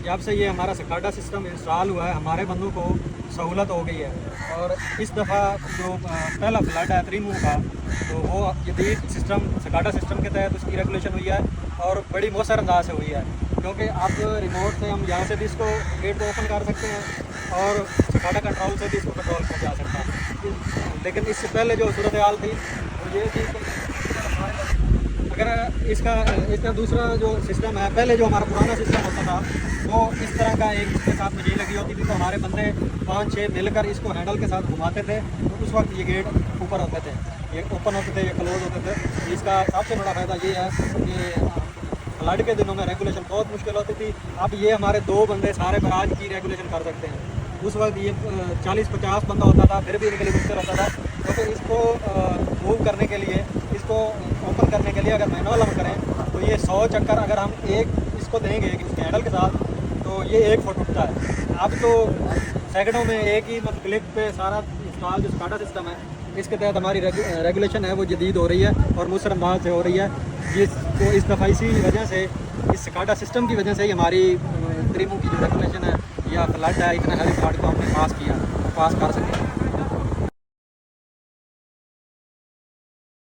जब से ये हमारा SCADA सिस्टम इंस्टॉल हुआ है, हमारे बंदों को सहूलत हो गई है। और इस दफ़ा जो पहला फ्लड है त्रिमू का, तो वो जदीद सिस्टम SCADA सिस्टम के तहत उसकी रेगुलेशन हुई है और बड़ी मौसर अंदाज से हुई है, क्योंकि अब रिमोट से हम यहाँ से भी इसको गेट को ओपन कर सकते हैं और SCADA कंट्रोल से भी इसको कंट्रोल किया जा सकता है। लेकिन इससे पहले जो सूरत हाल थी वो ये थी कि अगर इसका दूसरा जो सिस्टम है, पहले जो हमारा पुराना सिस्टम होता था वो इस तरह का एक इसके साथ मशीन लगी होती थी, तो हमारे बंदे 5-6 मिलकर इसको हैंडल के साथ घुमाते थे, तो उस वक्त ये गेट ऊपर होते थे, ये ओपन होते थे, ये क्लोज होते थे। इसका सबसे बड़ा फ़ायदा ये है कि फ्लड के दिनों में रेगुलेशन बहुत मुश्किल होती थी। अब ये हमारे 2 बंदे सारे बराज की रेगुलेशन कर सकते हैं। उस वक्त ये 40-50 बंदा होता था, फिर भी इनके लिए मुश्किल होता था, क्योंकि इसको मूव करने के लिए, इसको ओपन करने के लिए अगर मैनुअल हम करें तो ये 100 चक्कर अगर हम एक इसको देंगे इसके हैंडल के साथ, तो ये 1 फुट उठता है। अब तो सेकंडों में एक ही मतलब क्लिक पे सारा इंस्टॉल जो SCADA सिस्टम है, इसके तहत हमारी रेगुलेशन है वो जदीद हो रही है और मुसर अंदाज से हो रही है। जिसको इस दफ़ा इसी वजह से, इस SCADA सिस्टम की वजह से ही हमारी त्रिमू की जो रेगुलेशन है या फ्लड है, इतना हैवी फ्लड को हमने पास किया, पास कर सके।